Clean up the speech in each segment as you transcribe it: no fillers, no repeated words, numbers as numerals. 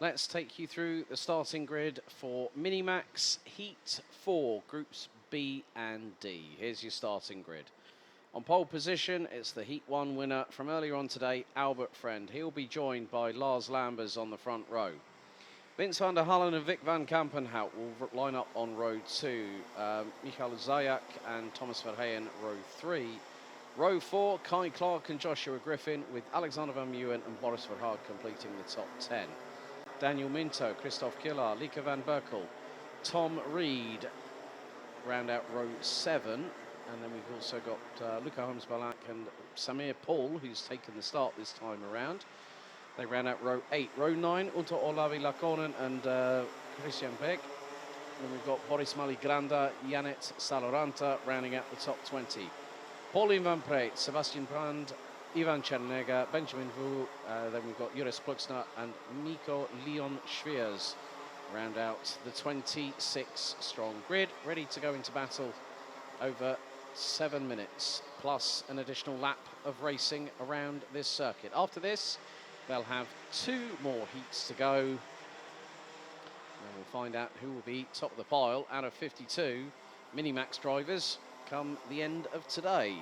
Let's take you through the starting grid for Minimax Heat 4, Groups B and D. Here's your starting grid. On pole position, it's the Heat 1 winner from earlier on today, Albert Friend. He'll be joined by Lars Lambers on the front row. Vince van der Hallen and Vic van Kampenhout will line up on row 2. Michael Zayak and Thomas Verheyen, row 3. Row 4, Kai Clark and Joshua Griffin, with Alexander Van Meeuwen and Boris Verhaard completing the top 10. Daniel Minto, Christoph Killar, Lieke van Berkel, Tom Reed round out row 7. And then we've also got Luca Holmes-Balak and Samir Paul, who's taken the start this time around. They ran out row 8. Row 9, Unto Olavi Lakonen and Christian Beck. And we've got Boris Maligranda, Janet Saloranta rounding out the top 20. Pauline Van Preet, Sebastian Brand, Ivan Chernega, Benjamin Vu, then we've got Juris Pluxner and Miko Leon Schwiers round out the 26 strong grid, ready to go into battle over 7 minutes, plus an additional lap of racing around this circuit. After this, they'll have 2 more heats to go. And we'll find out who will be top of the pile out of 52 Minimax drivers come the end of today.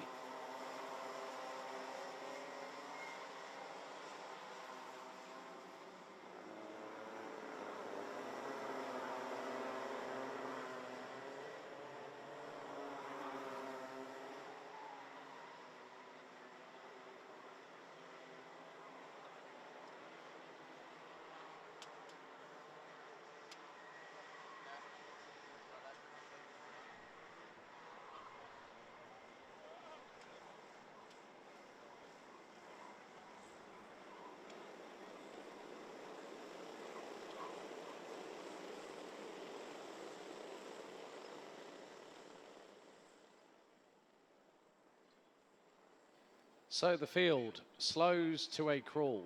So the field slows to a crawl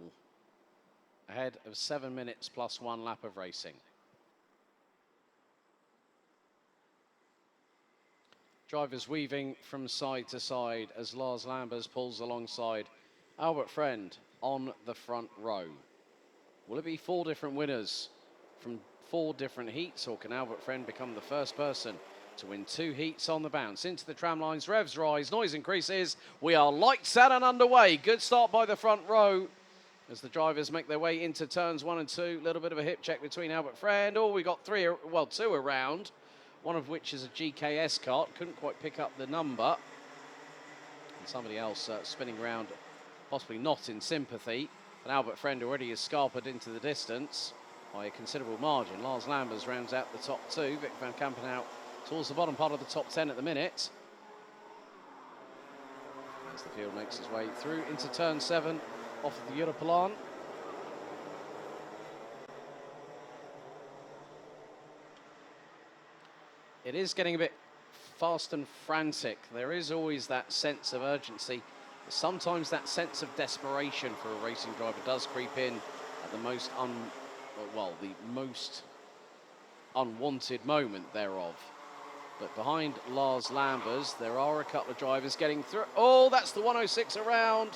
ahead of 7 minutes plus 1 lap of racing. Drivers weaving from side to side as Lars Lambers pulls alongside Albert Friend on the front row. Will it be 4 different winners from 4 different heats, or can Albert Friend become the first person to win 2 heats on the bounce? Into the tram lines, revs rise, noise increases. We are lights out and underway. Good start by the front row as the drivers make their way into turns 1 and 2. A little bit of a hip check between Albert Friend. Oh, we got 2 around, one of which is a GKS cart. Couldn't quite pick up the number. And somebody else spinning around, possibly not in sympathy. But Albert Friend already is scarpered into the distance by a considerable margin. Lars Lambers rounds out the top 2. Vic van Kampenhout towards the bottom part of the top 10 at the minute. As the field makes its way through into turn 7 off of the Europlan. It is getting a bit fast and frantic. There is always that sense of urgency. Sometimes that sense of desperation for a racing driver does creep in at the most the most unwanted moment thereof. But behind Lars Lambers, there are a couple of drivers getting through. Oh, that's the 106 around.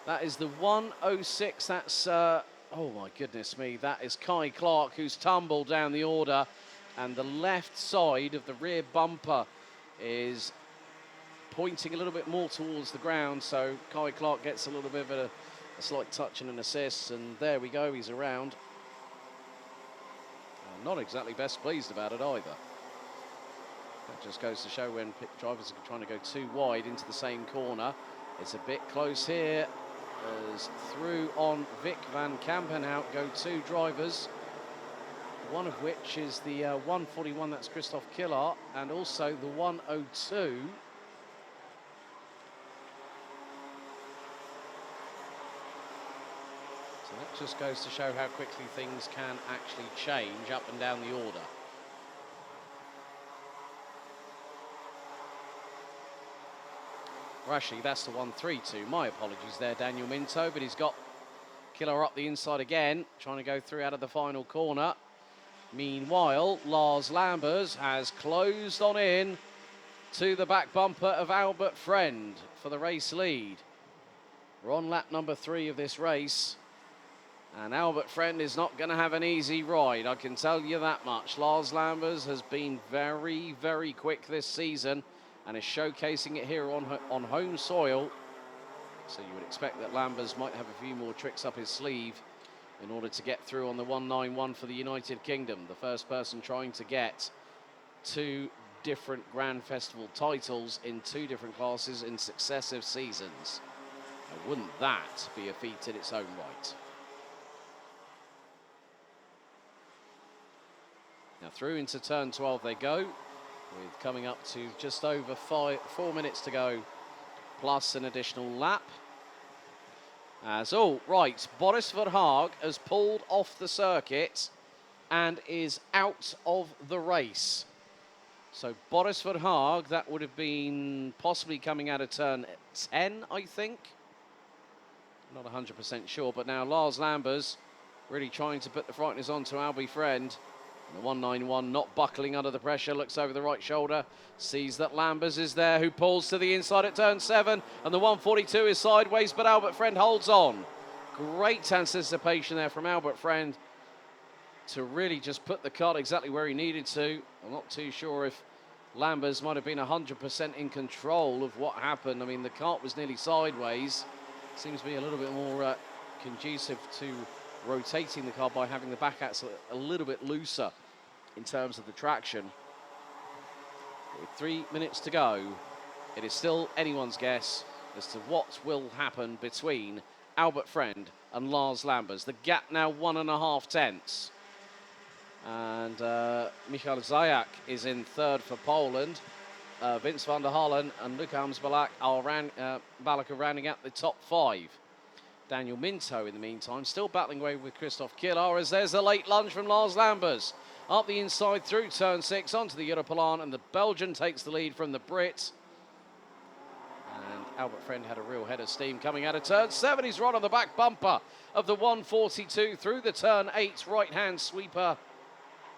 That is the 106. That's, oh my goodness me, that is Kai Clark, who's tumbled down the order. And the left side of the rear bumper is pointing a little bit more towards the ground. So Kai Clark gets a little bit of a slight touch and an assist. And there we go, he's around. Not exactly best pleased about it either. That just goes to show when drivers are trying to go too wide into the same corner. It's a bit close here as through on Vic van Kampenhout go 2 drivers. One of which is the 141, that's Christoph Killar, and also the 102. So that just goes to show how quickly things can actually change up and down the order. Actually, that's the 132. My apologies there, Daniel Minto, but he's got Killar up the inside again, trying to go through out of the final corner. Meanwhile, Lars Lambers has closed on in to the back bumper of Albert Friend for the race lead. We're on lap number 3 of this race. And Albert Friend is not going to have an easy ride, I can tell you that much. Lars Lambers has been very, very quick this season and is showcasing it here on home soil. So you would expect that Lambers might have a few more tricks up his sleeve in order to get through on the 191 for the United Kingdom. The first person trying to get 2 different Grand Festival titles in 2 different classes in successive seasons. Now, wouldn't that be a feat in its own right? Now through into turn 12 they go, with coming up to just over 4 minutes to go, plus an additional lap. Boris Verhaag has pulled off the circuit and is out of the race. So Boris Verhaag, that would have been possibly coming out of turn 10, I think. Not 100% sure, but now Lars Lambers really trying to put the frighteners on to Albie Friend. And the 191 not buckling under the pressure, looks over the right shoulder, sees that Lambers is there, who pulls to the inside at turn 7, and the 142 is sideways, but Albert Friend holds on. Great anticipation there from Albert Friend to really just put the kart exactly where he needed to. I'm not too sure if Lambers might have been 100% in control of what happened. I mean, the kart was nearly sideways. Seems to be a little bit more conducive to rotating the car by having the back axle a little bit looser in terms of the traction. With 3 minutes to go, it is still anyone's guess as to what will happen between Albert Friend and Lars Lambers. The gap now 1.5 tenths. And Michal Zayak is in third for Poland. Vince van der Halen and Luca Balak are rounding out the top 5. Daniel Minto, in the meantime, still battling away with Christoph Killar as there's a late lunge from Lars Lambers. Up the inside through turn 6 onto the Europolan, and the Belgian takes the lead from the Brit. And Albert Friend had a real head of steam coming out of turn 7. He's right on the back bumper of the 142 through the turn 8 right-hand sweeper.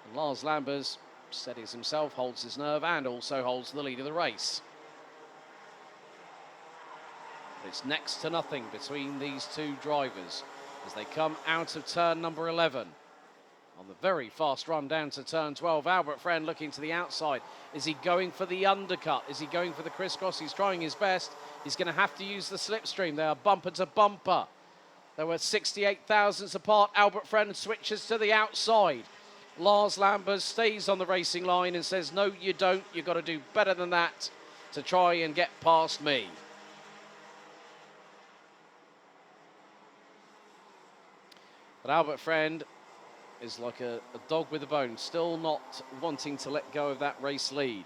And Lars Lambers steadies himself, holds his nerve, and also holds the lead of the race. It's next to nothing between these 2 drivers as they come out of turn number 11. On the very fast run down to turn 12, Albert Friend looking to the outside. Is he going for the undercut? Is he going for the crisscross? He's trying his best. He's going to have to use the slipstream. They are bumper to bumper. They were 68 thousandths apart. Albert Friend switches to the outside. Lars Lambers stays on the racing line and says, no, you don't. You've got to do better than that to try and get past me. But Albert Friend is like a dog with a bone, still not wanting to let go of that race lead.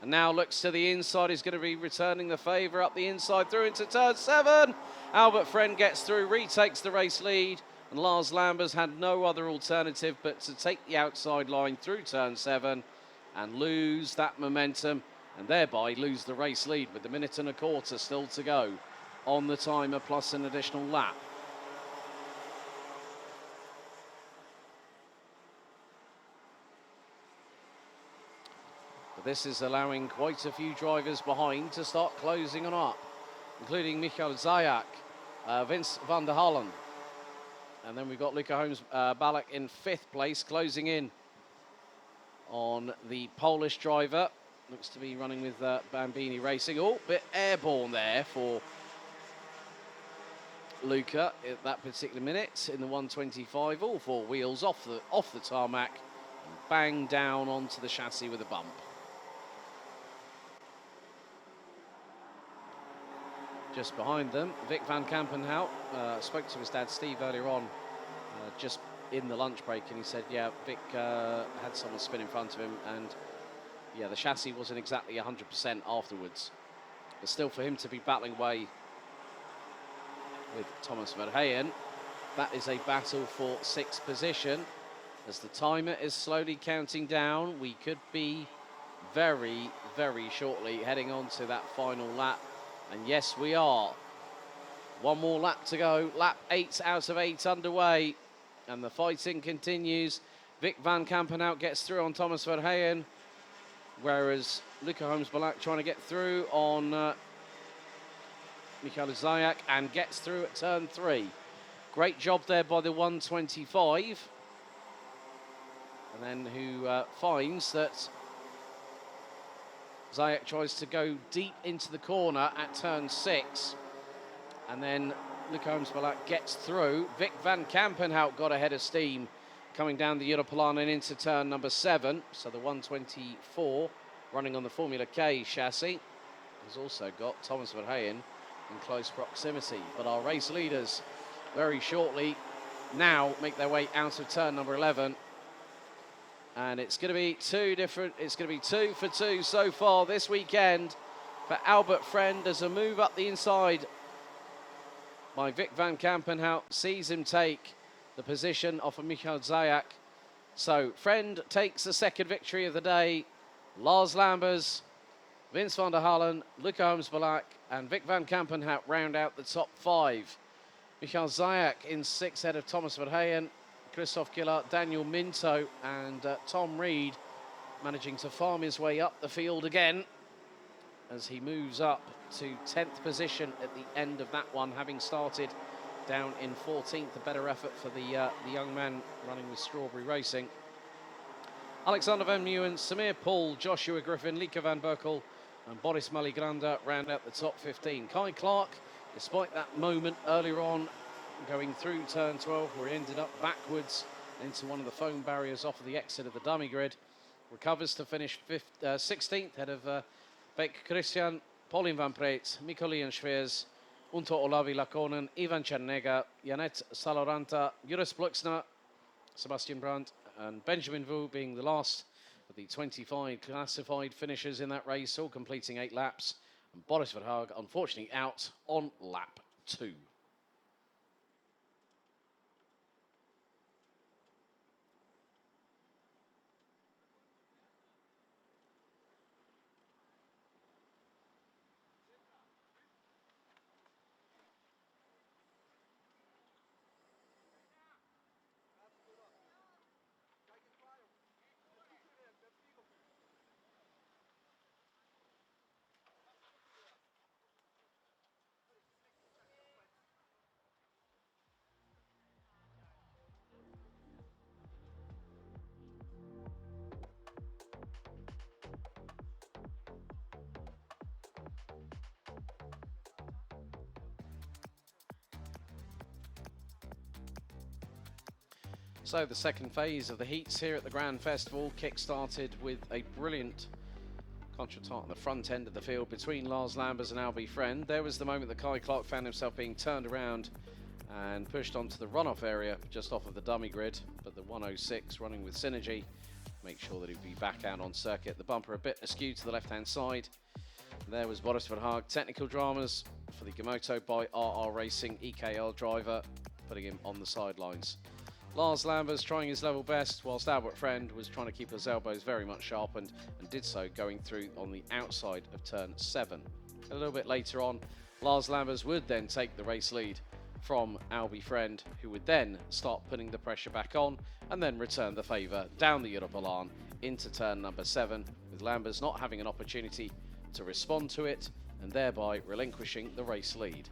And now looks to the inside. He's going to be returning the favour up the inside through into turn 7. Albert Friend gets through, retakes the race lead. And Lars Lambers had no other alternative but to take the outside line through turn 7 and lose that momentum and thereby lose the race lead with 1.25 minutes still to go on the timer plus an additional lap. But this is allowing quite a few drivers behind to start closing on up, including Michal Zayak, Vince van der Halen. And then we've got Luca Balak in 5th place, closing in on the Polish driver. Looks to be running with Bambini Racing. Oh, bit airborne there for Luca at that particular minute in the 125. All 4 wheels off the tarmac and bang down onto the chassis with a bump. Just behind them, Vic van Kampenhout spoke to his dad Steve earlier on, just in the lunch break, and he said, yeah, Vic had someone spin in front of him, and yeah, the chassis wasn't exactly 100% afterwards. But still, for him to be battling away with Thomas Verheyen, that is a battle for 6th position. As the timer is slowly counting down, we could be very, very shortly heading on to that final lap. And yes, we are. 1 more lap to go. Lap 8 out of 8 underway. And the fighting continues. Vic van Kampenhout gets through on Thomas Verheyen, whereas Luca Balak trying to get through on Michal Zayak and gets through at turn 3. Great job there by the 125. And then who finds that Zayak tries to go deep into the corner at turn 6. And then Luc Holmes-Balak gets through. Vic van Kampenhout got ahead of steam coming down the Europlan and into turn number 7. So the 124 running on the Formula K chassis has also got Thomas Verheyen in close proximity. But our race leaders very shortly now make their way out of turn number 11. And it's going to be it's going to be 2 for 2 so far this weekend for Albert Friend as a move up the inside by Vic van Kampenhout sees him take the position off of Michael Zayak. So Friend takes the second victory of the day. Lars Lambers, Vince van der Hallen, Luc Holmes-Balak and Vic van Kampenhout round out the top 5. Michael Zayak in 6th ahead of Thomas Verheyen, Christoph Gillard, Daniel Minto and Tom Reed managing to farm his way up the field again as he moves up to 10th position at the end of that one, having started down in 14th. A better effort for the young man running with Strawberry Racing. Alexander Van Meeuwen, Samir Paul, Joshua Griffin, Lieke van Berkel and Boris Maligranda round out the top 15. Kai Clark, despite that moment earlier on going through turn 12 where he ended up backwards into one of the foam barriers off of the exit of the dummy grid, recovers to finish 16th ahead of Beck Christian, Paulien van Preet, Mikolian Schweers, Unto Olavi Lakonen, Ivan Chernega, Janet Saloranta, Juris Bluxner, Sebastian Brandt and Benjamin Vu being the last of the 25 classified finishers in that race, all completing 8 laps. And Boris Verhaag, unfortunately, out on lap 2. So the second phase of the heats here at the Grand Festival kick-started with a brilliant contretemps on the front end of the field between Lars Lambers and Albie Friend. There was the moment that Kai Clark found himself being turned around and pushed onto the runoff area just off of the dummy grid, but the 106 running with Synergy make sure that he'd be back out on circuit. The bumper a bit askew to the left-hand side. There was Boris Verhaag. Technical dramas for the Gamoto by RR Racing EKL driver, putting him on the sidelines. Lars Lambers trying his level best, whilst Albert Friend was trying to keep his elbows very much sharpened and did so going through on the outside of turn 7. A little bit later on, Lars Lambers would then take the race lead from Albie Friend, who would then start putting the pressure back on and then return the favour down the Europalan into turn number 7, with Lambers not having an opportunity to respond to it and thereby relinquishing the race lead.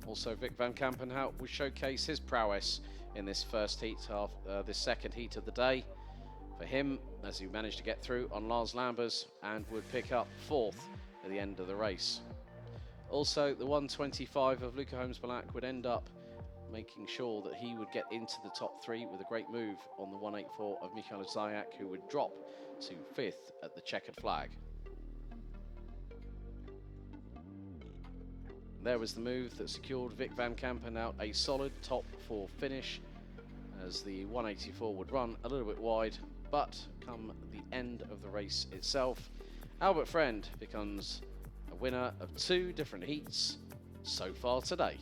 Also, Vic van Kampenhout will showcase his prowess in this first heat of this second heat of the day. For him, as he managed to get through on Lars Lambers and would pick up 4th at the end of the race. Also, the 125 of Luca Holmes-Balak would end up making sure that he would get into the top 3 with a great move on the 184 of Michael Zayak, who would drop to 5th at the checkered flag. There was the move that secured Vic van Kampenhout a solid top 4 finish, as the 184 would run a little bit wide, but come the end of the race itself, Albert Friend becomes a winner of 2 different heats so far today.